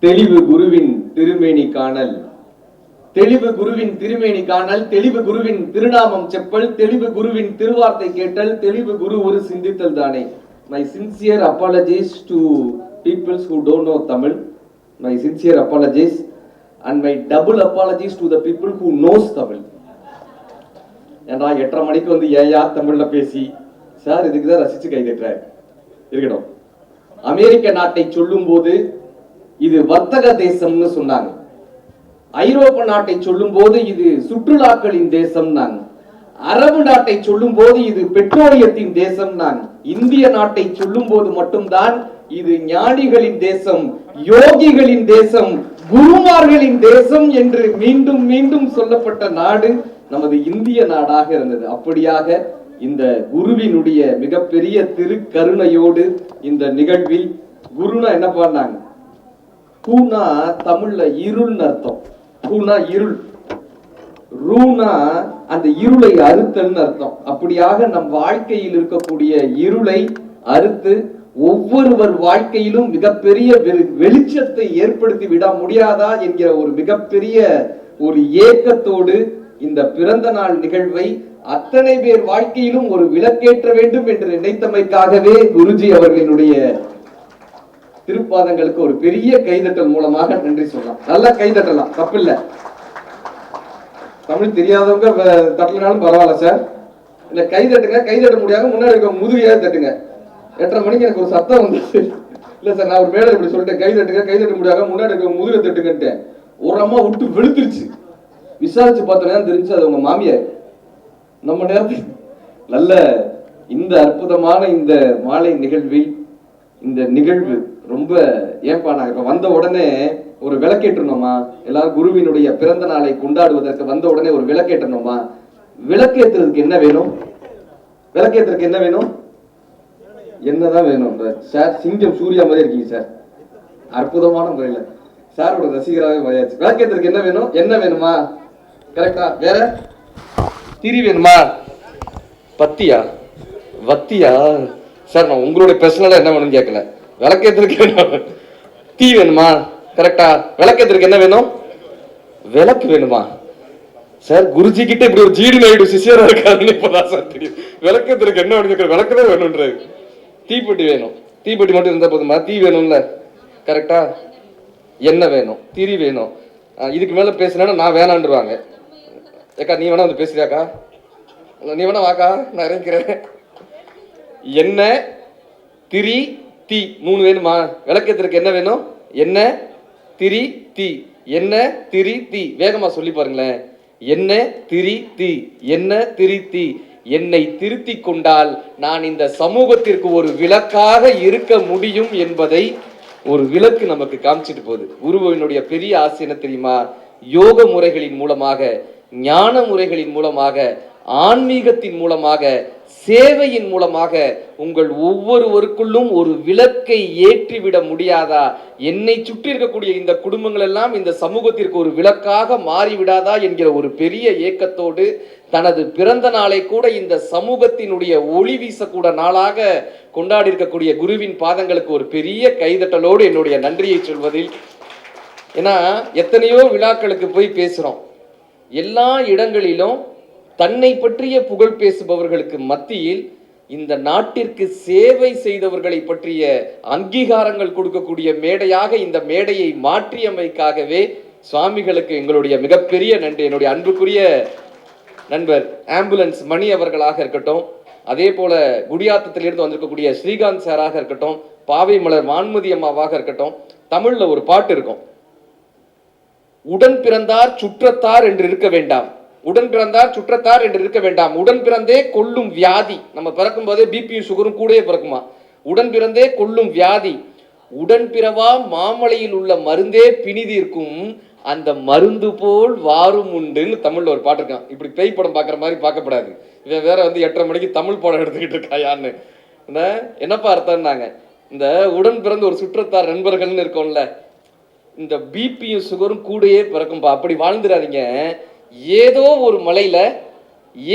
தெளிவு குருவின் திருமேனி காணல், தெளிவு குருவின் திருமேனி காணல், தெளிவு குருவின் திருநாமம் செப்பல், தெளிவு குருவின் திருவார்த்தை கேட்டல், தெளிவு குரு ஒரு சிந்தித்தல் தானே. My sincere apologies to people who don't know Tamil. My sincere apologies and my double apologies to the people who knows Tamil. ஏன்னா 8:30 மணிக்கு வந்து ஏயா தமிழ்ல பேசி சார் இதுக்கு தான் ரசிச்சு கை தட்டுறாரு இருக்கணும். அமெரிக்க நாட்டை சொல்லும் போது இது வர்த்தக தேசம்னு சொன்னாங்க. ஐரோப்பா நாட்டை சொல்லும் போது இது சுற்றுலாக்களின் தேசம் நாங்க. அரபு நாட்டை சொல்லும் போது இது பெட்ரோலியத்தின் தேசம் நாங்க. இந்திய நாட்டை சொல்லும் போது மட்டும்தான் இது ஞானிகளின் தேசம், யோகிகளின் தேசம், குருமார்களின் தேசம் என்று மீண்டும் மீண்டும் சொல்லப்பட்ட நாடு நமது இந்திய நாடாக இருந்தது. அப்படியாக இந்த குருவினுடைய மிகப்பெரிய திருக்கருணையோடு இந்த நிகழ்வில் குருனா என்ன பண்ணாங்க? கூனா தமிழ்ல இருள்னு அர்த்தம். கூனா இருள், ரூனா அந்த இருளை அறுத்தல்னு அர்த்தம். அப்படியாக நம் வாழ்க்கையில் இருக்கக்கூடிய இருளை அறுத்து ஒவ்வொருவர் வாழ்க்கையிலும் மிகப்பெரிய வெளிச்சத்தை ஏற்படுத்தி விட முடியாதா என்கிற ஒரு மிகப்பெரிய ஒரு ஏக்கத்தோடு இந்த பிறந்த நாள் நிகழ்வை அத்தனை பேர் வாழ்க்கையிலும் ஒரு விளக்கேற்ற வேண்டும் என்று நினைத்தமைக்காகவே குருஜி அவர்களினுடைய திருப்பாதங்களுக்கு ஒரு பெரிய கைதட்டல் மூலமாக நன்றி சொல்லலாம். நல்லா கைதட்டலாம், தப்பில்ல. தமிழ் தெரியாதவங்க தட்டலனாலும் பரவாயில்ல சார். இல்ல கைதட்டுங்க, கைதட்ட முடியாத முன்னாடி இருக்க முதுகையா தட்டுங்க. 8:30 மணிக்கு எனக்கு ஒரு சத்தம் வந்துச்சு. இல்ல சார் நான் ஒரு மேடை இப்படி சொல்லிட்டேன், கைதட்டுங்க, கைதட்ட முடியாத முன்னாடி இருக்க முதுகை தட்டுங்கன்ட்டேன். ஒரு அம்மா விட்டு வெளுத்துருச்சு. விசாரிச்சு பார்த்தோன்னா தெரிஞ்சு அது உங்க மாமியார். நம்ம நேரத்தில் நல்ல இந்த அற்புதமான இந்த மாலை நிகழ்வில் இந்த நிகழ்வு ரொம்ப ஏன்பா நாங்க இப்ப வந்த உடனே ஒரு விளக்கேற்றணுமா? எல்லாரும் குருவினுடைய பிறந்த நாளை கொண்டாடுவதற்கு வந்த உடனே ஒரு விளக்கேற்றணுமா? விளக்கேற்றுறதுக்கு என்ன வேணும்? விளக்கேற்றுறதுக்கு என்ன வேணும்? என்னதான் வேணும்? சார் சிங்கம் சூர்யா மாதிரி இருக்கீங்க சார், அற்புதமான முறையில சாரோட ரசிகராகவே மதியாச்சு. விளக்கேற்றுறதுக்கு என்ன வேணும்? என்ன வேணுமா? கரெக்டா? வேற திரி வேணுமா? பத்தியா வத்தியா? சார் நான் உங்களுடைய பர்சனலா என்ன வேணும்னு கேட்கல. விளக்கேற்றுறதுக்கு தீ வேணுமா? கரெக்டா? விளக்கேற்றுறதுக்கு என்ன வேணும்? விளக்கு வேணுமா? சார் குருஜி கிட்ட இப்படி ஒரு ஜிடி நாயுடு சிஷியரா இருக்காருன்னு இப்பதான் சார் தெரியும். விளக்கேற்றுறதுக்கு என்ன வேணும்? விளக்குதான் வேணும்ன்றாரு. தீப்பெட்டி வேணும். தீப்பெட்டி மட்டும் இருந்தா போதுமா? தீ வேணும்ல, கரெக்டா? என்ன வேணும்? திரி வேணும். இதுக்கு மேல பேசினா நான் வேணான்றுவாங்க. ஏக்கா நீ வேணா வந்து பேசுறியாக்கா? நீ வேணா வாக்கா, நான் இறங்கிறேன். என்ன, திரி, தீ 3 வேணுமா? விளக்கேற்றுறதுக்கு என்ன வேணும்? என்ன, திரி, தீ. என்ன, திரி, தீ. வேகமா சொல்லி பாருங்களேன். என்ன, திரி, தீ. என்ன, திரி, தீ. என்னை திருத்தி கொண்டால் நான் இந்த சமூகத்திற்கு ஒரு விளக்காக இருக்க முடியும் என்பதை ஒரு விளக்கு நமக்கு காமிச்சிட்டு போகுது. குருவினுடைய பெரிய ஆசை என்ன தெரியுமா? யோக முறைகளின் மூலமாக, ஞான முறைகளின் மூலமாக, ஆன்மீகத்தின் மூலமாக, சேவையின் மூலமாக உங்கள் ஒவ்வொருவருக்குள்ளும் ஒரு விளக்கை ஏற்றிவிட முடியாதா? என்னை சுற்றி இருக்கக்கூடிய இந்த குடும்பங்கள் எல்லாம் இந்த சமூகத்திற்கு ஒரு விளக்காக மாறிவிடாதா என்கிற ஒரு பெரிய ஏக்கத்தோடு தனது பிறந்த நாளை கூட இந்த சமூகத்தினுடைய ஒளி வீசக்கூட நாளாக கொண்டாடி இருக்கக்கூடிய குருவின் பாதங்களுக்கு ஒரு பெரிய கைதட்டலோடு என்னுடைய நன்றியை சொல்வதில், ஏன்னா எத்தனையோ விழாக்களுக்கு போய் பேசுறோம். எல்லா இடங்களிலும் தன்னை பற்றிய புகழ் பேசுபவர்களுக்கு மத்தியில் இந்த நாட்டிற்கு சேவை செய்தவர்களை பற்றிய அங்கீகாரங்கள் கொடுக்கக்கூடிய மேடையாக இந்த மேடையை மாற்றியமைக்காகவே சுவாமிகளுக்கு எங்களுடைய மிகப்பெரிய நன்றி. என்னுடைய அன்புக்குரிய நண்பர் ஆம்புலன்ஸ் மணி அவர்களாக இருக்கட்டும், அதே போல குடியாத்தத்திலிருந்து வந்திருக்கக்கூடிய ஸ்ரீகாந்த் சாராக இருக்கட்டும், பாவை மலர் வான்மதி அம்மாவாக இருக்கட்டும். தமிழ்ல ஒரு பாட்டு இருக்கும், உடன் பிறந்தார் சுற்றத்தார் என்று இருக்க வேண்டாம், உடன் பிறந்தார் சுற்றத்தார் என்று இருக்க வேண்டாம், உடன் பிறந்தே கொல்லும் வியாதி. நம்ம பிறக்கும் போதே பிபியும் சுகரும் கூடயே பிறக்குமா? உடன் பிறந்தே கொல்லும் வியாதி, உடன் பிறவா மாமலையில் உள்ள மருந்தே பிணிதீர்க்கும், அந்த மருந்து போல் வாரும் உண்டுன்னு தமிழ்ல ஒரு பாட்டு இருக்கான். இப்படி பேய் படம் பாக்குற மாதிரி பார்க்கப்படாது. இவன் வேற வந்து 8:30 மணிக்கு தமிழ் படம் எடுத்துக்கிட்டு இருக்காயான்னு என்னப்பா அர்த்தம்னாங்க. இந்த உடன் பிறந்த ஒரு சுற்றத்தார் நண்பர்கள்னு இருக்கோம்ல, இந்த பிபியும் சுகரும் கூடயே பிறக்கும்பா. அப்படி வாழ்ந்துடாதீங்க. ஏதோ ஒரு மலையில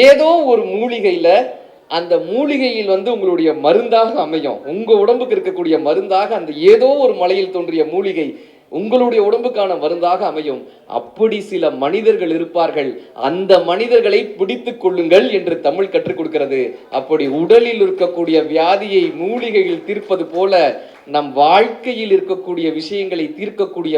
ஏதோ ஒரு மூலிகையில அந்த மூலிகையில் வந்து உங்களுடைய மருந்தாக அமையும். உங்க உடம்புக்கு இருக்கக்கூடிய மருந்தாக அந்த ஏதோ ஒரு மலையில் தோன்றிய மூலிகை உங்களுடைய உடம்புக்கான மருந்தாக அமையும். அப்படி சில மனிதர்கள் இருப்பார்கள், அந்த மனிதர்களை பிடித்துக் கொள்ளுங்கள் என்று தமிழ் கற்றுக் கொடுக்கிறது. அப்படி உடலில் இருக்கக்கூடிய வியாதியை மூலிகையில் தீர்ப்பது போல நம் வாழ்க்கையில் இருக்கக்கூடிய விஷயங்களை தீர்க்கக்கூடிய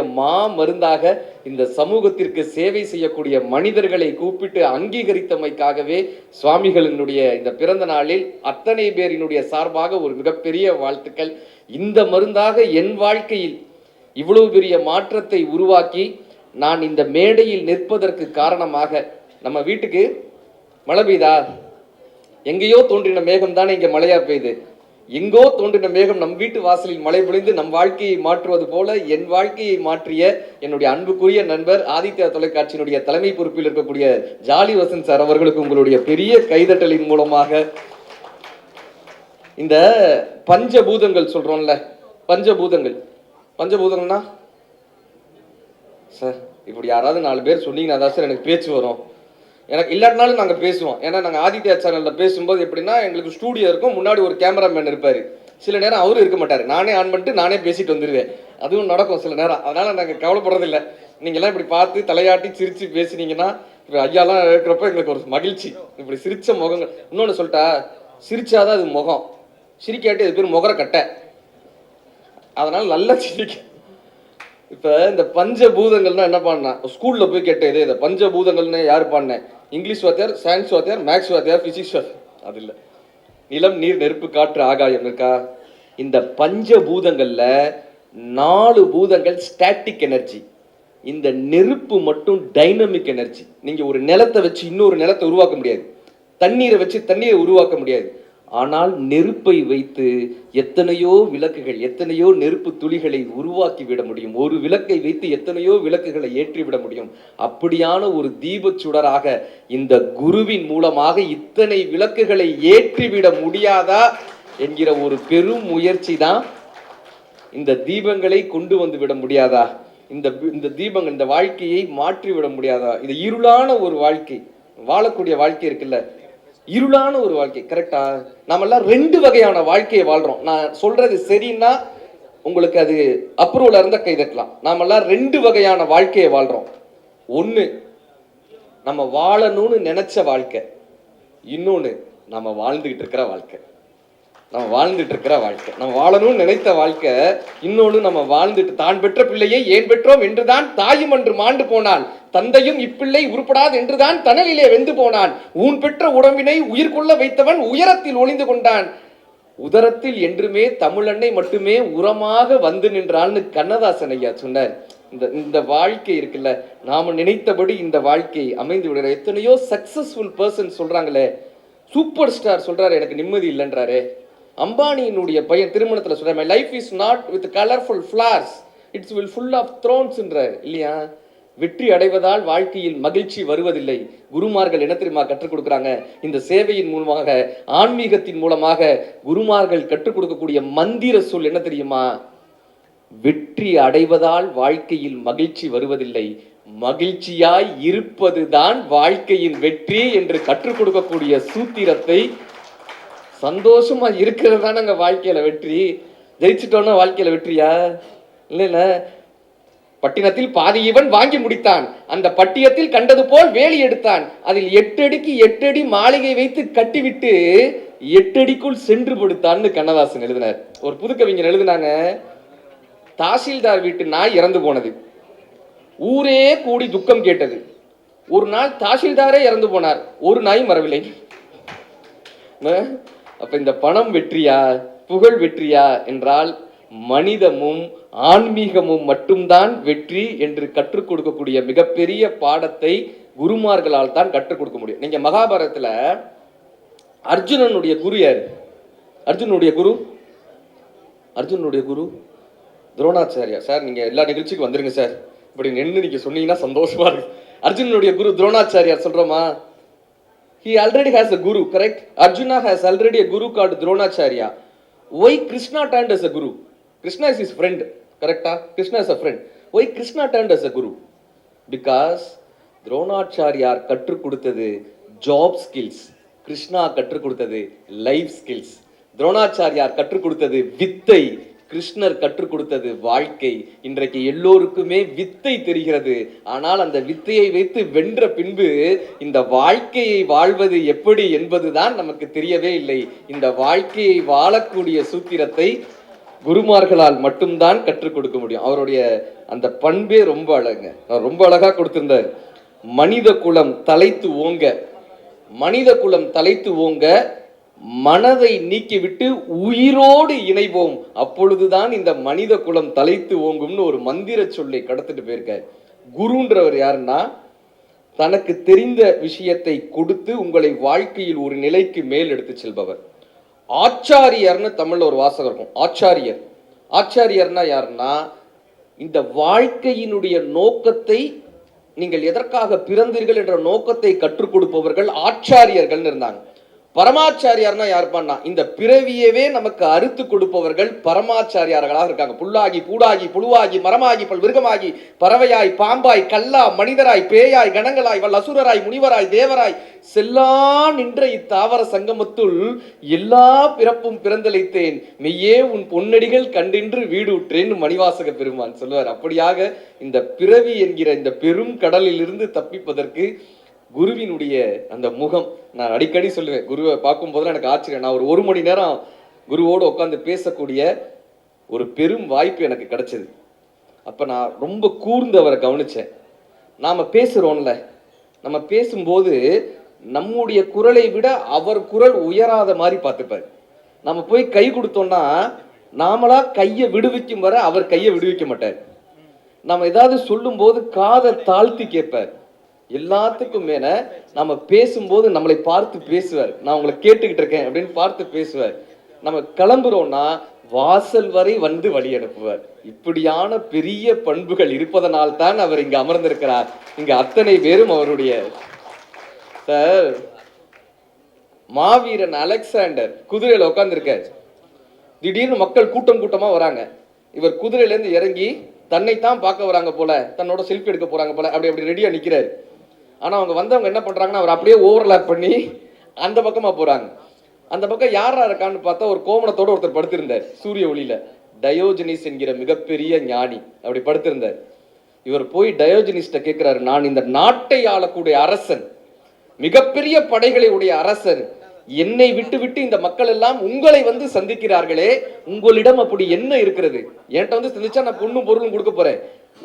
மருந்தாக இந்த சமூகத்திற்கு சேவை செய்யக்கூடிய மனிதர்களை கூப்பிட்டு அங்கீகரித்தமைக்காகவே சுவாமிகளினுடைய இந்த பிறந்த நாளில் அத்தனை பேரினுடைய சார்பாக ஒரு மிகப்பெரிய வாழ்த்துக்கள். இந்த மருந்தாக என் வாழ்க்கையில் இவ்வளவு பெரிய மாற்றத்தை உருவாக்கி நான் இந்த மேடையில் நிற்பதற்கு காரணமாக, நம்ம வீட்டுக்கு மழை பெய்தா, எங்கேயோ தோன்றின மேகம் தானே இங்க மழையா பெய்யுது. எங்கோ தோன்றின மேகம் நம் வீட்டு வாசலில் மழை பொழிந்து நம் வாழ்க்கையை மாற்றுவது போல என் வாழ்க்கையை மாற்றிய என்னுடைய அன்புக்குரிய நண்பர் ஆதித்யா தொலைக்காட்சியினுடைய தலைமை பொறுப்பில் இருக்கக்கூடிய ஜாலி வசந்த் சார் அவர்களுக்கு உங்களுடைய பெரிய கைதட்டலின் மூலமாக இந்த பஞ்சபூதங்கள் சொல்றோம்ல, பஞ்சபூதங்கள்னா சார் இப்படி யாராவது 4 பேர் சொன்னீங்கன்னா தான் சார் எனக்கு பேச்சு வரும். எனக்கு இல்லாட்டினாலும் நாங்கள் பேசுவோம். ஏன்னா நாங்கள் ஆதித்யா சேனலில் பேசும்போது எப்படின்னா, எங்களுக்கு ஸ்டூடியோ இருக்கும், முன்னாடி ஒரு கேமராமேன் இருப்பார். சில நேரம் அவரும் இருக்க மாட்டார், நானே ஆன் பண்ணிட்டு நானே பேசிட்டு வந்துடுவேன். அதுவும் நடக்கும் சில நேரம். அதனால் நாங்கள் கவலைப்படுறதில்லை. நீங்கள்லாம் இப்படி பார்த்து தலையாட்டி சிரித்து பேசுனீங்கன்னா, இப்போ ஐயாலாம் இருக்கிறப்ப எங்களுக்கு ஒரு மகிழ்ச்சி. இப்படி சிரித்த முகங்கள். இன்னொன்று சொல்லிட்டா, சிரிச்சாதான் அது முகம், சிரிக்காட்டி அது பேர் முகர கட்டை. அதனால் நல்லா சிரிக்க. இப்போ இந்த பஞ்சபூதங்கள்னா என்ன பண்ணா, ஸ்கூலில் போய் கேட்டேன், இதே இதை பஞ்சபூதங்கள்னு யார் பாடினேன்? இங்கிலீஷ் வாத்தியார், சயின்ஸ் வாத்தியார், மேக்ஸ் வாத்தியார், பிசிக்ஸ் வாத்தியார். அது இல்லை. நிலம், நீர், நெருப்பு, காற்று, ஆகாயம் இருக்கா? இந்த பஞ்சபூதங்கள்ல 4 பூதங்கள் ஸ்டாட்டிக் எனர்ஜி. இந்த நெருப்பு மட்டும் டைனமிக் எனர்ஜி. நீங்க ஒரு நிலத்தை வச்சு இன்னொரு நிலத்தை உருவாக்க முடியாது, தண்ணீரை வச்சு தண்ணீரை உருவாக்க முடியாது. ஆனால் நெருப்பை வைத்து எத்தனையோ விளக்குகள், எத்தனையோ நெருப்பு துளிகளை உருவாக்கி விட முடியும். ஒரு விளக்கை வைத்து எத்தனையோ விளக்குகளை ஏற்றிவிட முடியும். அப்படியான ஒரு தீபச் சுடராக இந்த குருவின் மூலமாக இத்தனை விளக்குகளை ஏற்றிவிட முடியாதா என்கிற ஒரு பெரும் முயற்சி தான். இந்த தீபங்களை கொண்டு வந்து விட முடியாதா? இந்த தீபங்கள் இந்த வாழ்க்கையை மாற்றி விட முடியாதா? இந்த இருளான ஒரு வாழ்க்கை, வாழக்கூடிய வாழ்க்கை இருக்குல்ல, இருளான ஒரு வாழ்க்கை. கரெக்டா? நாமெல்லாம் 2 வகையான வாழ்க்கையை வாழ்றோம். நான் சொல்றது சரின்னா உங்களுக்கு அது அப்ரூவலா இருந்தா கைதட்டலாம். நாமெல்லாம் 2 வகையான வாழ்க்கையை வாழ்றோம். ஒண்ணு நம்ம வாழணும்னு நினைச்ச வாழ்க்கை, இன்னொன்னு நம்ம வாழ்ந்துகிட்டு இருக்கிற வாழ்க்கை. நம்ம வாழணும்னு நினைத்த வாழ்க்கை, இன்னொன்று நம்ம வாழ்ந்துட்டு, தான் பெற்ற பிள்ளையை ஏன் பெற்றோம் என்றுதான் தாயும் அன்று மாண்டு போனான், தந்தையும் இப்பிள்ளை உருப்படாது என்றுதான் தணலிலே வெந்து போனான், ஊன் பெற்ற உடம்பினை உயிர் கொள்ள வைத்தவன் உயரத்தில் ஒளிந்து கொண்டான், உதரத்தில் என்றுமே தமிழன்னை மட்டுமே உரமாக வந்து நின்றான்னு கண்ணதாசன் ஐயா சொன்னார். இந்த வாழ்க்கை இருக்குல்ல, நாம நினைத்தபடி இந்த வாழ்க்கை அமைந்து விடுற எத்தனையோ சக்சஸ்ஃபுல் பர்சன் சொல்றாங்களே. சூப்பர் ஸ்டார் சொல்றாரு எனக்கு நிம்மதி இல்லைன்றாரு. அம்பானியினுடைய பையன் திருமணத்தில் சொல்ற, my life is not with colourful flowers, it's will full of த்ரோன்ஸ்ன்றார் இல்லையா? வெற்றி அடைவதால் வாழ்க்கையில் மகிழ்ச்சி வருவதில்லை. குருமார்கள் என்ன தெரியுமா கற்றுக் கொடுக்குறாங்க? இந்த சேவையின் மூலமாக, ஆன்மீகத்தின் மூலமாக குருமார்கள் கற்றுக் கொடுக்கக்கூடிய மந்திர சொல் என்ன தெரியுமா? வெற்றி அடைவதால் வாழ்க்கையில் மகிழ்ச்சி வருவதில்லை, மகிழ்ச்சியாய் இருப்பதுதான் வாழ்க்கையின் வெற்றி என்று கற்றுக் கொடுக்கக்கூடிய சூத்திரத்தை, சந்தோஷமா இருக்கிறது தான் நாங்கள் வாழ்க்கையில வெற்றி. ஜெயிச்சுட்டோன்னா வாழ்க்கையில வெற்றியா? இல்ல. பட்டினத்தில் பாதி இவன் வாங்கி முடித்தான், அந்த பட்டியத்தில் கண்டது போல் வேலி எடுத்தான், அதில் 8 அடிக்கு 8 அடி மாளிகை வைத்து கட்டிவிட்டு 8 அடிக்குள் சென்று படுத்தான்னு கண்ணதாசன் எழுதினார். ஒரு புதுக்கவிஞர் எழுதினாங்க, தாசில்தார் வீட்டு நாய் இறந்து போனது, ஊரே கூடி துக்கம் கேட்டது. ஒரு நாள் தாசில்தாரே இறந்து போனார், ஒரு நாயும் வரவில்லை. அப்ப இந்த பணம் வெற்றியா, புகழ் வெற்றியா என்றால் மனிதமும் ஆன்மீகமும் மட்டும்தான் வெற்றி என்று கற்றுக் கொடுக்கக்கூடிய மிகப்பெரிய பாடத்தை குருமார்களால் தான் கற்றுக் கொடுக்க முடியும். நீங்க மகாபாரதத்துல அர்ஜுனனுடைய குரு யாரு? அர்ஜுனுடைய குரு துரோணாச்சாரியா. சார் நீங்க எல்லா நிகழ்ச்சிக்கும் வந்துருங்க சார், இப்படி நின்று நீங்க சொன்னீங்கன்னா சந்தோஷமா இருக்கு. அர்ஜுனனுடைய குரு துரோணாச்சாரியார் சொல்றோமா? He already has a guru, correct? Arjuna has already a guru called Dronacharya. Why Krishna turned as a guru? Krishna is his friend, correct? Krishna is a friend. Why Krishna turned as a guru? Because Dronacharya கற்றுக் கொடுத்தது job skills, Krishna கற்றுக் கொடுத்தது life skills. Dronacharya கற்றுக் கொடுத்தது வித்தை, கிருஷ்ணர் கற்றுக் கொடுத்தது வாழ்க்கை. இன்றைக்கு எல்லோருக்குமே வித்தை தெரிகிறது. ஆனால் அந்த வித்தையை வைத்து வென்ற பின்பு இந்த வாழ்க்கையை வாழ்வது எப்படி என்பதுதான் நமக்கு தெரியவே இல்லை. இந்த வாழ்க்கையை வாழக்கூடிய சூத்திரத்தை குருமார்களால் மட்டும்தான் கற்றுக் கொடுக்க முடியும். அவருடைய அந்த பண்பே ரொம்ப அழகுங்க. அவர் ரொம்ப அழகா கொடுத்திருந்தார். மனித குலம் தலைத்து ஓங்க, மனித குலம் தலைத்து ஓங்க, மனதை நீக்கிவிட்டு உயிரோடு இணைவோம், அப்பொழுதுதான் இந்த மனித குலம் தலைத்து ஓங்கும்னு ஒரு மந்திர சொல்லை கடத்திட்டு போயிருக்கார். குருன்றவர் யாருன்னா, தனக்கு தெரிந்த விஷயத்தை கொடுத்து உங்களை வாழ்க்கையில் ஒரு நிலைக்கு மேல் எடுத்து செல்பவர். ஆச்சாரியர்னு தமிழ்ல ஒரு வாசகம் இருக்கும். ஆச்சாரியர், ஆச்சாரியர்னா யாருன்னா, இந்த வாழ்க்கையினுடைய நோக்கத்தை, நீங்கள் எதற்காக பிறந்தீர்கள் என்ற நோக்கத்தை கற்றுக் கொடுப்பவர்கள் ஆச்சாரியர்கள் இருந்தாங்க. பரமாச்சாரியார்னா யாருப்பான்னா, இந்த பிறவியவே நமக்கு அறுத்து கொடுப்பவர்கள் பரமாச்சாரியார்களாக இருக்காங்க. புல்லாகி பூடாகி புழுவாகி மரமாகி பல் விருகமாகி பறவையாய் பாம்பாய் கல்லா மனிதராய் பேயாய் கணங்களாய் வல் அசுரராய் முனிவராய் தேவராய் செல்லா நின்ற இத்தாவர சங்கமத்துள் எல்லா பிறப்பும் பிறந்தளித்தேன், மெய்யே உன் பொன்னடிகள் கண்டின்று வீடு உற்றேன் மணிவாசக பெருமான் சொல்லுவார். அப்படியாக இந்த பிறவி என்கிற இந்த பெரும் கடலில் இருந்து தப்பிப்பதற்கு குருவினுடைய அந்த முகம், நான் அடிக்கடி சொல்லுவேன், குருவை பார்க்கும் போதெல்லாம் எனக்கு ஆச்சரியம். நான் ஒரு மணி நேரம் குருவோடு உட்காந்து பேசக்கூடிய ஒரு பெரும் வாய்ப்பு எனக்கு கிடைச்சது. அப்ப நான் ரொம்ப கூர்ந்து அவரை கவனிச்சேன். நாம பேசுறோம்ல, நம்ம பேசும்போது நம்முடைய குரலை விட அவர் குரல் உயராத மாதிரி பார்த்துப்பாரு. நம்ம போய் கை கொடுத்தோம்னா நாமளா கையை விடுவிக்கும் வரை அவர் கையை விடுவிக்க மாட்டார். நம்ம ஏதாவது சொல்லும் போது காதை தாழ்த்தி கேட்பார். எல்லாத்துக்கும் மேல நம்ம பேசும்போது நம்மளை பார்த்து பேசுவார். நான் உங்களை கேட்டுக்கிட்டு இருக்கேன் அப்படின்னு பார்த்து பேசுவார். நம்ம கிளம்புறோம்னா வாசல் வரை வந்து வழி அனுப்புவார். இப்படியான பெரிய பண்புகள் இருப்பதனால் தான் அவர் இங்க அமர்ந்திருக்கிறார். இங்க அத்தனை பேரும் அவருடைய சார். மாவீரன் அலெக்சாண்டர் குதிரையில உட்கார்ந்துருக்காரு. திடீர்னு மக்கள் கூட்டம் கூட்டமா வராங்க. இவர் குதிரையில இருந்து இறங்கி தன்னைத்தான் பார்க்க வராங்க போல, தன்னோட செல்ஃபி எடுக்க போறாங்க போல, அப்படி ரெடியா நிக்கிறாரு. ஆனா அவங்க வந்தவங்க என்ன பண்றாங்கன்னா, அவர் அப்படியே ஓவர்லாப் பண்ணி அந்த பக்கமா போறாங்க. அந்த பக்கம் யாரா இருக்கான்னு பார்த்தா ஒரு கோமணத்தோட ஒருத்தர் படுத்திருந்தார் சூரிய ஒளியில. டயோஜனிஸ் என்கிற மிகப்பெரிய ஞானி அப்படி படுத்திருந்தார். இவர் போய் டயோஜனிஸ்ட கேட்கிறாரு, நான் இந்த நாட்டை ஆளக்கூடிய அரசன், மிகப்பெரிய படைகளை உடைய அரசன், என்னை விட்டு விட்டு இந்த மக்கள் எல்லாம் உங்களை வந்து சந்திக்கிறார்களே, உங்களிடம் அப்படி என்ன இருக்கிறது? என்கிட்ட வந்து சந்திச்சா நான் பொண்ணும் பொருளும் கொடுக்க போறேன்,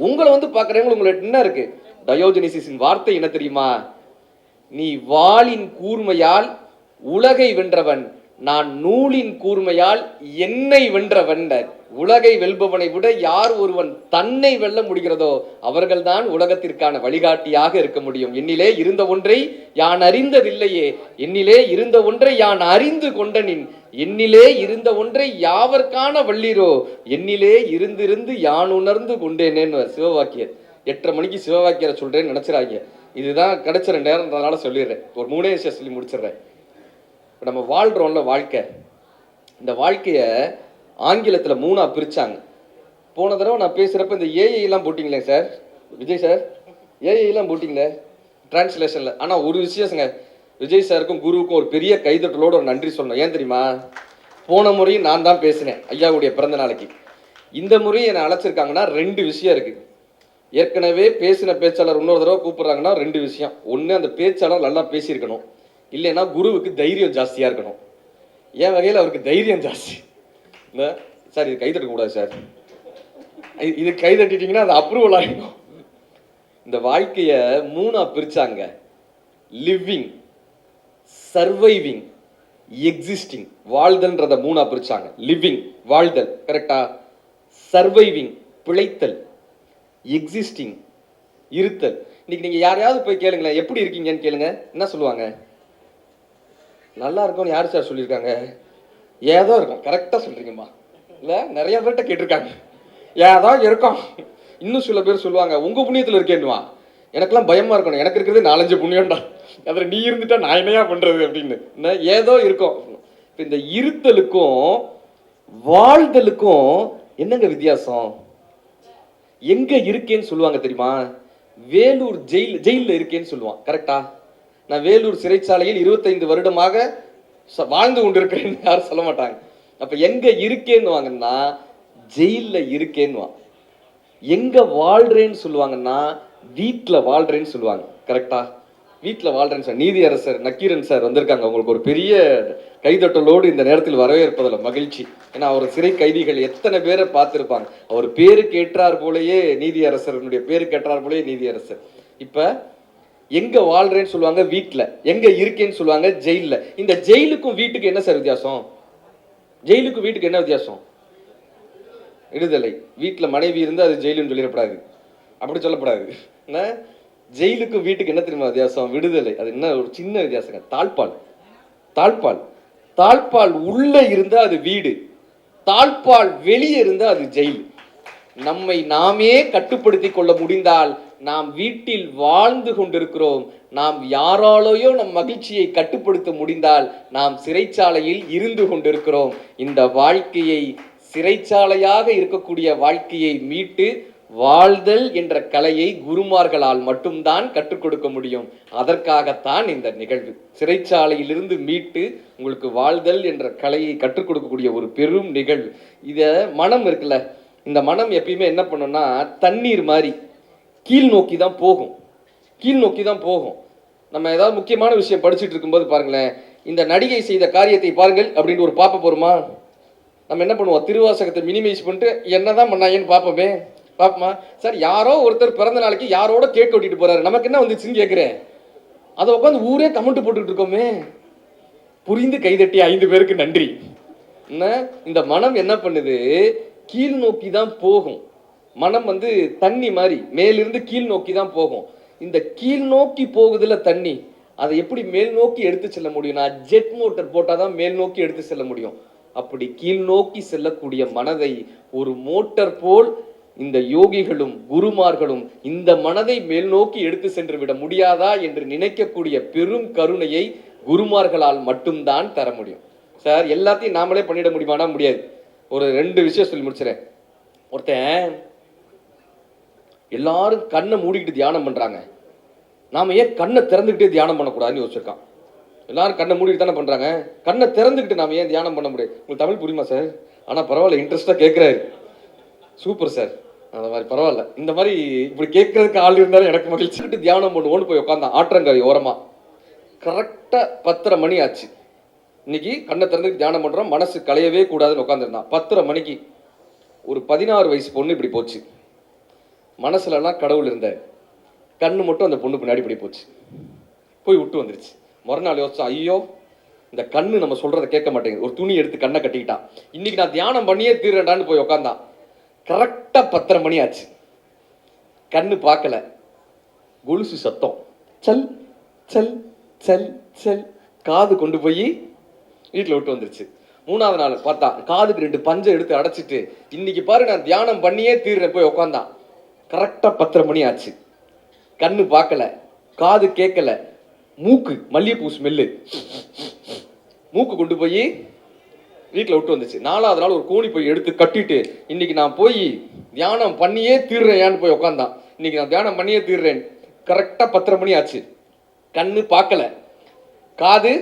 உங்களை வந்து பாக்குறவங்க உங்களுக்கு என்ன இருக்கு? டயோஜனிசின் வார்த்தை என்ன தெரியுமா? நீ வாளின் கூர்மையால் உலகை வென்றவன், நான் நூலின் கூர்மையால் என்னை வென்றவன். உலகை வெல்பவனை விட யார் ஒருவன் தன்னை வெல்ல முடிகிறதோ அவர்கள்தான் உலகத்திற்கான வழிகாட்டியாக இருக்க முடியும். என்னிலே இருந்த ஒன்றை யான் அறிந்ததில்லையே, என்னிலே இருந்த ஒன்றை யான் அறிந்து கொண்டனின், என்னிலே இருந்த ஒன்றை யாவர்கான வள்ளீரோ, என்னிலே இருந்திருந்து யான் உணர்ந்து கொண்டேனேன்னு சிவவாக்கியர். 8:30 மணிக்கு சிவவாக்கியரை சொல்றேன்னு நினைச்சிடாங்க. இதுதான் கிடைச்ச நேரம்ன்றதுனால சொல்லிடுறேன். ஒரு 3 விஷயம் சொல்லி முடிச்சிடுறேன். இப்போ நம்ம வாழ்றோம்ல வாழ்க்கை, இந்த வாழ்க்கைய ஆங்கிலத்தில் 3ஆ பிரிச்சாங்க. போன தடவை நான் பேசுறப்ப இந்த ஏஐலாம் போட்டிங்களே சார், விஜய் சார், ஏஐலாம் போட்டிங்களே டிரான்ஸ்லேஷன்ல. ஆனா ஒரு விஷயங்க, விஜய் சாருக்கும் குருவுக்கும் ஒரு பெரிய கைதட்டலோட ஒரு நன்றி சொல்லணும். ஏன் தெரியுமா? போன முறையும் நான் தான் பேசினேன் ஐயாவுடைய பிறந்த நாளைக்கு. இந்த முறையும் என்னை அழைச்சிருக்காங்கன்னா 2 விஷயம் இருக்கு. ஏற்கனவே பேசின பேச்சாளர் இன்னொரு தடவை கூப்பிடுறாங்கன்னா 2 விஷயம். ஒன்று, அந்த பேச்சாளர் நல்லா பேசியிருக்கணும், இல்லைன்னா குருவுக்கு தைரியம் ஜாஸ்தியாக இருக்கணும். என் வகையில் அவருக்கு தைரியம் ஜாஸ்தி. இல்லை சார், இது கைதட்ட கூடாது சார், இது கைதட்டிட்டீங்கன்னா அது அப்ரூவல் ஆகிடும். இந்த வாழ்க்கையை 3ஆ பிரிச்சாங்க. Living, surviving, existing. வாழ்தல்ன்றத 3ஆ பிரிச்சாங்க. லிவிங் வாழ்தல், கரெக்டா? சர்வைவிங் பிழைத்தல், எக்ஸிஸ்டிங் இருத்தல். இன்னைக்கு நீங்க யாரையாவது போய் கேளுங்களேன், எப்படி இருக்கீங்கன்னு கேளுங்க, என்ன சொல்லுவாங்க? நல்லா இருக்கும்னு யார் சார் சொல்லியிருக்காங்க? ஏதோ இருக்கும். கரெக்டா சொல்றீங்கம்மா. இல்ல நிறைய பேர்கிட்ட கேட்டிருக்காங்க, ஏதோ இருக்கும். இன்னும் சில பேர் சொல்லுவாங்க உங்க புண்ணியத்துல இருக்கேன்னுவா. எனக்கெல்லாம் பயமா இருக்கணும், எனக்கு இருக்கிறது 4-5 புண்ணியம்டா, அதில் நீ இருந்துட்டா நான் என்னையா பண்றது அப்படின்னு. ஏதோ இருக்கும். இந்த இருத்தலுக்கும் வாழ்தலுக்கும் என்னங்க வித்தியாசம்? எங்க இருக்கேன்னு சொல்லுவாங்க தெரியுமா? வேலூர் ஜெயில இருக்கேன்னு சொல்லுவான், கரெக்டா? நான் வேலூர் சிறைச்சாலையில் 25 வருடமாக வாழ்ந்து கொண்டிருக்கிறேன்னு யாரும் சொல்ல மாட்டாங்க. அப்ப எங்க இருக்கேன்னு வாங்கன்னா ஜெயில்ல இருக்கேன்னுவான். எங்க வாழ்றேன்னு சொல்லுவாங்கன்னா வீட்டுல வாழ்றேன்னு சொல்லுவாங்க. கரெக்டா? வீட்டுல வாழ்றேன்னு சார். நீதியரசர் நக்கீரன் சார் வந்திருக்காங்க. உங்களுக்கு ஒரு பெரிய கைதட்டலோடு இந்த நேரத்தில் வரவேற்பதில் மகிழ்ச்சி. ஏன்னா அவர் சிறை கைதிகள் எத்தனை பேரை பார்த்திருப்பாங்க. அவர் பேருக்கு ஏற்றார் போலயே நீதியரசருடைய பேருக்கு ஏற்றார் போலயே நீதியரசர். இப்ப எங்க வாழ்றேன்னு சொல்லுவாங்க வீட்டுல, எங்க இருக்கேன்னு சொல்லுவாங்க ஜெயில்ல. இந்த ஜெயிலுக்கும் வீட்டுக்கு என்ன சார் வித்தியாசம்? ஜெயிலுக்கும் வீட்டுக்கு என்ன வித்தியாசம்? விடுதலை. வீட்டுல மனைவி இருந்து அது ஜெயிலுன்னு சொல்லிடப்படாது, அப்படி சொல்லப்படாது. என்ன ஜெயிலுக்கும் வீட்டுக்கு என்ன தெரியுமா வித்தியாசம்? விடுதலை. அது என்ன ஒரு சின்ன வித்தியாசங்க. தாழ்பால். தாழ்பால் தாழ்பால் உள்ள இருந்தா அது வீடு, தாழ்பால் வெளியே இருந்தா அது ஜெயில். நம்மை நாமே கட்டுப்படுத்தி கொள்ள முடிந்தால் நாம் வீட்டில் வாழ்ந்து கொண்டிருக்கிறோம். நாம் யாராலேயோ நம் மகிழ்ச்சியை கட்டுப்படுத்த முடிந்தால் நாம் சிறைச்சாலையில் இருந்து கொண்டிருக்கிறோம். இந்த வாழ்க்கையை, சிறைச்சாலையாக இருக்கக்கூடிய வாழ்க்கையை மீட்டு வாழ்தல் என்ற கலையை குருமார்களால் மட்டும்தான் கற்றுக் கொடுக்க முடியும். அதற்காகத்தான் இந்த நிகழ்வு. சிறைச்சாலையிலிருந்து மீட்டு உங்களுக்கு வாழ்தல் என்ற கலையை கற்றுக் கொடுக்கக்கூடிய ஒரு பெரும் நிகழ்வு. இத மனம் இருக்குல்ல, இந்த மனம் எப்பயுமே என்ன பண்ணும்னா தண்ணீர் மாதிரி கீழ் நோக்கி தான் போகும். கீழ் நோக்கி தான் போகும். நம்ம ஏதாவது முக்கியமான விஷயம் படிச்சுட்டு இருக்கும்போது பாருங்களேன், இந்த நடிகை செய்த காரியத்தை பாருங்கள் அப்படின்னு ஒரு பார்ப்ப போருமா? நம்ம என்ன பண்ணுவோம்? திருவாசகத்தை மினிமைஸ் பண்ணிட்டு என்னதான் பண்ணாங்கன்னு பார்ப்போமே. பாப்பமா சார், யாரோ ஒருத்தர் பிறந்த நாளைக்கு யாரோட கேக் வெட்டிட்டு போறாரு, நமக்கு என்ன வந்துச்சுன்னு கேட்கிறேன். அதை உட்காந்து ஊரே கமெண்ட் போட்டுட்டு இருக்கோமே. புரிந்து கைதட்டி 5 பேருக்கு நன்றி. என்ன இந்த மனம் என்ன பண்ணுது? கீழ் நோக்கி தான் போகும். மனம் தண்ணி மாதிரி மேலிருந்து கீழ் நோக்கி தான் போகும். இந்த கீழ் நோக்கி போகுதுல தண்ணி, அதை எப்படி மேல் நோக்கி எடுத்து செல்ல முடியும்னா ஜெட் மோட்டர் போட்டாதான் மேல் நோக்கி எடுத்து செல்ல முடியும். அப்படி கீழ் நோக்கி செல்லக்கூடிய மனதை ஒரு மோட்டார் போல் இந்த யோகிகளும் குருமார்களும் இந்த மனதை மேல் நோக்கி எடுத்து சென்று விட முடியாதா என்று நினைக்கக்கூடிய பெரும் கருணையை குருமார்களால் மட்டும்தான் தர முடியும். சார், எல்லாத்தையும் நாமளே பண்ணிட முடியுமானா முடியாது. ஒரு 2 விஷயம் சொல்லி முடிச்சிடறேன். ஒருத்தன் எல்லாரும் கண்ணை மூடிக்கிட்டு தியானம் பண்றாங்க, நாம ஏன் கண்ணை திறந்துக்கிட்டே தியானம் பண்ணக்கூடாதுன்னு யோசிச்சிருக்கான். எல்லாரும் கண்ணை மூடிக்கிட்டு தானே பண்றாங்க, கண்ணை திறந்துக்கிட்டு நாம ஏன் தியானம் பண்ண முடியாது? உங்களுக்கு தமிழ் புரியுமா சார்? ஆனா பரவாயில்ல, இன்ட்ரெஸ்டா கேட்கிறாரு. Super sir. அந்த மாதிரி பரவாயில்ல. இந்த மாதிரி இப்படி கேட்கறதுக்கு ஆள் இருந்தாலும் எனக்கு மகிழ்ச்சி. தியானம் பண்ணுவோன்னு போய் உட்காந்தான் ஆற்றங்கரை ஓரமா. கரெக்டா 10:30 மணி ஆச்சு. இன்னைக்கு கண்ணை திறந்து தியானம் பண்றோம், மனசு களையவே கூடாதுன்னு உட்காந்துருந்தான். 10:30 மணிக்கு ஒரு 16 வயசு பொண்ணு இப்படி போச்சு. மனசுலலாம் கடவுள் இருந்தார், கண்ணு மட்டும் அந்த பொண்ணு பின்னாடி இப்படி போச்சு, போய் விட்டு வந்துருச்சு. மறுநாள் யோசிச்சா, ஐயோ இந்த கண்ணு நம்ம சொல்றதை கேட்க மாட்டேங்குது. ஒரு துணி எடுத்து கண்ணை கட்டிக்கிட்டான். இன்னைக்கு நான் தியானம் பண்ணியே தீர்றேன்டான்னு போய் உட்காந்தான். கரெக்டா 10:30 மணி ஆச்சு. கண்ணு பார்க்கல, கொலுசு சத்தம் சல் சல் சல் சல், காது கொண்டு போய் வீட்டில் விட்டு வந்துருச்சு. 3வது நாள் பார்த்தா காதுக்கு 2 பஞ்சை எடுத்து அடைச்சிட்டு, இன்னைக்கு பாரு நான் தியானம் பண்ணியே தீர்றேன் போய் உட்காந்தான். கரெக்டா 10:30 மணி ஆச்சு. கண்ணு பார்க்கல, காது கேட்கல, மூக்கு மல்லிகைப்பூ ஸ்மெல்லு, மூக்கு கொண்டு போய் வீட்டில் விட்டு வந்துச்சு. 4வது நாள் ஒரு கோணி போய் எடுத்து கட்டிட்டு, இன்னைக்கு நான் போய் தியானம் பண்ணியே தீர்றேன் போய் உட்காந்தான். இன்னைக்கு நான் தியானம் பண்ணியே தீர்றேன். கரெக்டா 10:30 மணி ஆச்சு. கண்ணு பார்க்கல, காது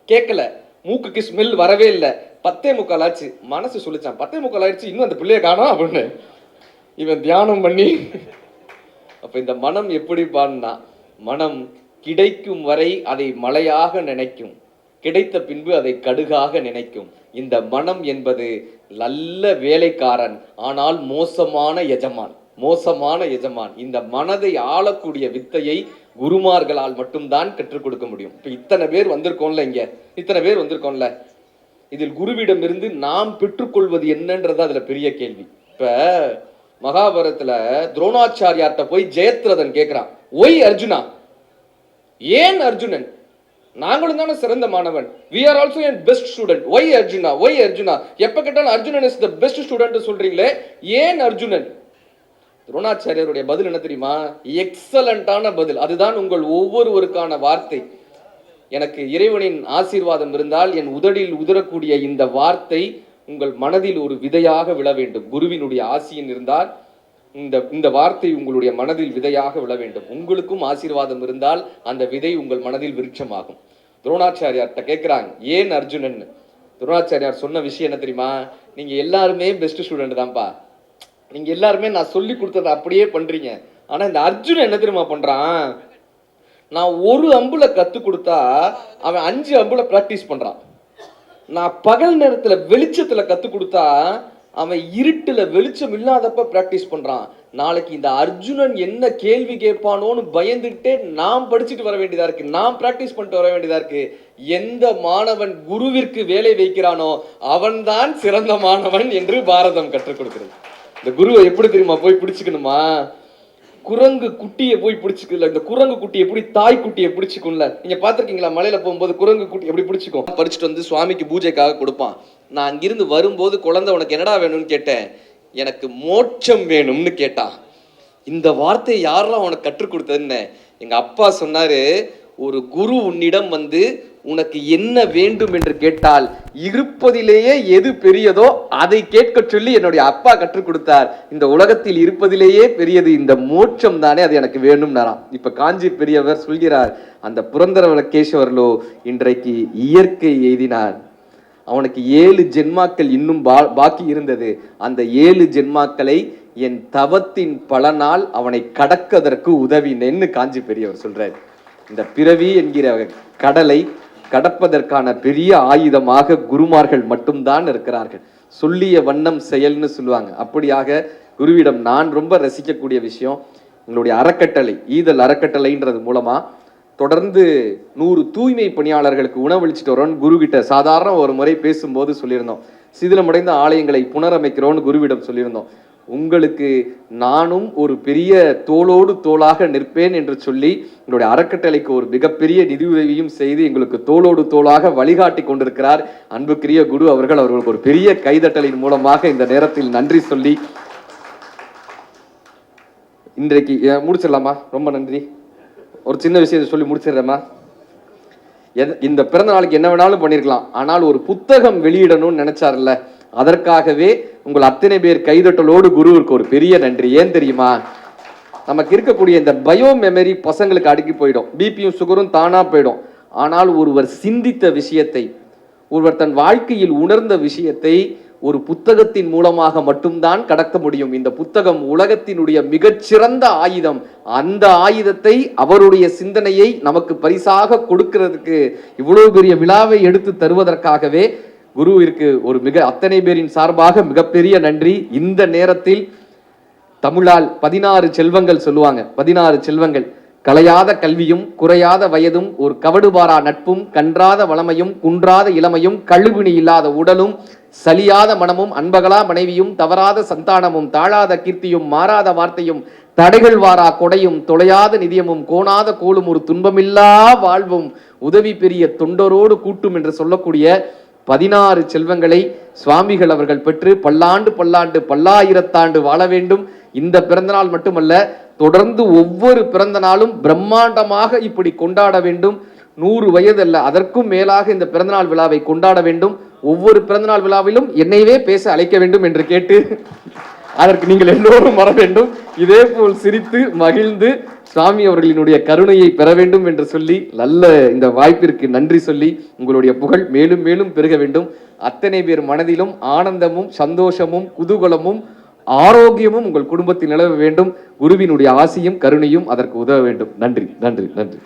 கேட்கல, மூக்குக்கு ஸ்மெல் வரவே இல்லை. 10:45 ஆச்சு. மனசு சொல்லிச்சான், 10:45 ஆயிடுச்சு, இன்னும் அந்த பிள்ளைய காணோம் அப்படின்னு. இவன் தியானம் பண்ணி. அப்ப இந்த மனம் எப்படி பான்னா, மனம் கிடைக்கும் வரை அதை மலையாக நினைக்கும், கிடைத்த பின்பு அதை கடுகாக நினைக்கும். இந்த மனம் என்பது நல்ல வேலைக்காரன், ஆனால் மோசமான எஜமான். மோசமான எஜமான். இந்த மனதை ஆளக்கூடிய வித்தையை குருமார்களால் மட்டும்தான் கற்றுக் கொடுக்க முடியும். இப்ப இத்தனை பேர் வந்திருக்கோம்ல, இங்க இத்தனை பேர் வந்திருக்கோம்ல, இதில் குருவிடம் இருந்து நாம் பெற்றுக்கொள்வது என்னன்றது அதுல பெரிய கேள்வி. இப்ப மகாபாரதத்துல துரோணாச்சாரியார்ட்ட போய் ஜெயத்ரதன் கேட்கிறான், ஒய் அர்ஜுனா, ஏன் அர்ஜுனன், நாங்களும் தானே சிறந்த மாணவன், we are also a best student, why Arjuna, why Arjuna, எப்ப கேட்டாலும் Arjunan is the best student சொல்றீங்களே, ஏன் அர்ஜுனன்? துரோணாச்சாரியருடைய பதில் என்ன தெரியுமா? எக்ஸலண்டான பதில். அதுதான் உங்கள் ஒவ்வொருவருக்கான வார்த்தை. எனக்கு இறைவனின் ஆசீர்வாதம் இருந்தால் என் உதடில் உதிரக்கூடிய இந்த வார்த்தை உங்கள் மனதில் ஒரு விதையாக விழ வேண்டும். குருவினுடைய ஆசியின் இருந்தால் இந்த வார்த்தை உங்களுடைய மனதில் விதையாக விழ வேண்டும். உங்களுக்கும் ஆசீர்வாதம் இருந்தால் அந்த விதை உங்கள் மனதில் விருட்சமாகும். துரோணாச்சாரியார்ட்ட கேட்கிறாங்க, ஏன் அர்ஜுனன்? துரோணாச்சாரியார் சொன்ன விஷயம் என்ன தெரியுமா? நீங்க எல்லாருமே பெஸ்ட் ஸ்டூடெண்ட் தான்ப்பா, நீங்க எல்லாருமே நான் சொல்லி கொடுத்ததை அப்படியே பண்றீங்க. ஆனா இந்த அர்ஜுன் என்ன தெரியுமா பண்றான்? நான் ஒரு அம்புல கத்து கொடுத்தா அவன் 5 அம்புல பிராக்டிஸ் பண்றான். நான் பகல் நேரத்துல வெளிச்சத்துல கத்து கொடுத்தா அவன் இருட்டுல வெளிச்சம் இல்லாதப்ப பிராக்டிஸ் பண்றான். நாளைக்கு இந்த அர்ஜுனன் என்ன கேள்வி கேட்பானோன்னு பயந்துட்டே நாம் படிச்சுட்டு வர வேண்டியதா இருக்கு, நாம் பிராக்டிஸ் பண்ணிட்டு வர வேண்டியதா இருக்கு. எந்த மாணவன் குருவிற்கு வேலை வைக்கிறானோ அவன்தான் சிறந்த மாணவன் என்று பாரதம் கற்றுக் கொடுக்கிறது. இந்த குருவை எப்படி தெரியுமா போய் பிடிச்சுக்கணுமா? குரங்கு குட்டியை போய் பிடிச்சிக்கல. இந்த குரங்கு குட்டி எப்படி தாய் குட்டியை பிடிச்சிக்கும்ல, நீங்க பாத்திருக்கீங்களா? மலையில போகும்போது குரங்கு குட்டி எப்படி பிடிச்சிக்கும்? பறிச்சுட்டு வந்து சுவாமிக்கு பூஜைக்காக கொடுப்பான். நான் அங்கிருந்து வரும்போது குழந்தை உனக்கு என்னடா வேணும்னு கேட்டேன். எனக்கு மோட்சம் வேணும்னு கேட்டான். இந்த வார்த்தையை யாரெல்லாம் உனக்கு கற்றுக் கொடுத்ததுன்னு எங்க அப்பா சொன்னாரு. ஒரு குரு உன்னிடம் வந்து உனக்கு என்ன வேண்டும் என்று கேட்டால் இருப்பதிலேயே எது பெரியதோ அதை கேட்க சொல்லி என்னுடைய அப்பா கற்றுக் கொடுத்தார். இந்த உலகத்தில் இருப்பதிலேயே பெரியது இந்த மோட்சம் தானே, அது எனக்கு வேணும்னாராம். இப்ப காஞ்சி பெரியவர் சொல்கிறார், அந்த புரந்தரவலகேஸ்வரலோ இன்றைக்கு இயற்கை எய்தினார். அவனுக்கு 7 ஜென்மாக்கள் இன்னும் பாக்கி இருந்தது. அந்த 7 ஜென்மாக்களை என் தவத்தின் பலனால் அவனை கடக்கதற்கு உதவினேன்னு காஞ்சி பெரியவர் சொல்றார். இந்த பிறவி என்கிற கடலை கடப்பதற்கான பெரிய ஆயுதமாக குருமார்கள் மட்டும்தான் இருக்கிறார்கள். சொல்லிய வண்ணம் செயல்னு சொல்லுவாங்க. அப்படியாக குருவிடம் நான் ரொம்ப ரசிக்கக்கூடிய விஷயம், எங்களுடைய அறக்கட்டளை ஈதல் அறக்கட்டளைன்றது மூலமா தொடர்ந்து 100 தூய்மை பணியாளர்களுக்கு உணவளிச்சுட்டு வரோம். குரு கிட்ட சாதாரண ஒரு முறை பேசும்போது சொல்லியிருந்தோம், சிதிலமடைந்த ஆலயங்களை புனரமைக்கிறோம்னு குருவிடம் சொல்லியிருந்தோம். உங்களுக்கு நானும் ஒரு பெரிய தோளோடு தோளாக நிற்பேன் என்று சொல்லி எங்களுடைய அறக்கட்டளைக்கு ஒரு மிகப்பெரிய நிதியுதவியும் செய்து எங்களுக்கு தோளோடு தோளாக வழிகாட்டி கொண்டிருக்கிறார் அன்புக்குரிய குரு அவர்கள். அவர்களுக்கு ஒரு பெரிய கைதட்டலின் மூலமாக இந்த நேரத்தில் நன்றி சொல்லி இன்றைக்கு முடிச்சிடலாமா? ரொம்ப நன்றி. ஒரு சின்ன விஷயத்தை சொல்லி முடிச்சிடுறேம்மா. இந்த பிறந்த நாளுக்கு என்ன வேணாலும் பண்ணிருக்கலாம், ஆனால் ஒரு புத்தகம் வெளியிடணும்னு நினைச்சார்ல, அதற்காகவே உங்கள் அத்தனை பேர் கைதட்டலோடு குருவிற்கு ஒரு பெரிய நன்றி. ஏன் தெரியுமா? நமக்கு இருக்கக்கூடிய இந்த பயோ மெமரி பசங்களுக்கு அடுக்கி போயிடும், பிபியும் சுகரும் தானா போயிடும். ஆனால் ஒருவர் சிந்தித்த விஷயத்தை, ஒருவர் தன் வாழ்க்கையில் உணர்ந்த விஷயத்தை ஒரு புத்தகத்தின் மூலமாக மட்டும்தான் கடக்க முடியும். இந்த புத்தகம் உலகத்தினுடைய மிகச்சிறந்த ஆயுதம். அந்த ஆயுதத்தை, அவருடைய சிந்தனையை நமக்கு பரிசாக கொடுக்கிறதுக்கு இவ்வளவு பெரிய விழாவை எடுத்து தருவதற்காகவே குருவிற்கு ஒரு அத்தனை பேரின் சார்பாக மிகப்பெரிய நன்றி. இந்த நேரத்தில் தமிழால் 16 செல்வங்கள் சொல்லுவாங்க. 16 செல்வங்கள்: கலையாத கல்வியும், குறையாத வயதும், ஒரு கவடுபாரா நட்பும், கன்றாத வளமையும், குன்றாத இளமையும், கழுவினி இல்லாத உடலும், சலியாத மனமும், அன்பகலா மனைவியும், தவறாத சந்தானமும், தாழாத கீர்த்தியும், மாறாத வார்த்தையும், தடைகள் வாரா கொடையும், தொலையாத நிதியமும், கோணாத கோலும், ஒரு துன்பமில்லா வாழ்வும், உதவி பெரிய தொண்டரோடு கூட்டும் என்று சொல்லக்கூடிய 16 செல்வங்களை சுவாமிகள் அவர்கள் பெற்று பல்லாண்டு பல்லாண்டு பல்லாயிரத்தாண்டு வாழ வேண்டும். இந்த பிறந்தநாள் மட்டுமல்ல, தொடர்ந்து ஒவ்வொரு பிறந்த நாளும் பிரம்மாண்டமாக இப்படி கொண்டாட வேண்டும். 100 வயது அல்ல, அதற்கும் மேலாக இந்த பிறந்தநாள் விழாவை கொண்டாட வேண்டும். ஒவ்வொரு பிறந்தநாள் விழாவிலும் என்னையவே பேச அழைக்க வேண்டும் என்று கேட்டு அதற்கு நீங்கள் எல்லோரும் வர வேண்டும். இதே போல் சிரித்து மகிழ்ந்து சுவாமி அவர்களினுடைய கருணையை பெற வேண்டும் என்று சொல்லி நல்ல இந்த வாய்ப்பிற்கு நன்றி சொல்லி உங்களுடைய புகழ் மேலும் மேலும் பெருக வேண்டும். அத்தனை பேர் மனதிலும் ஆனந்தமும் சந்தோஷமும் குதூகலமும் ஆரோக்கியமும் உங்கள் குடும்பத்தில் நிலவ வேண்டும். குருவினுடைய ஆசியும் கருணையும் அதற்கு உதவ வேண்டும். நன்றி நன்றி நன்றி.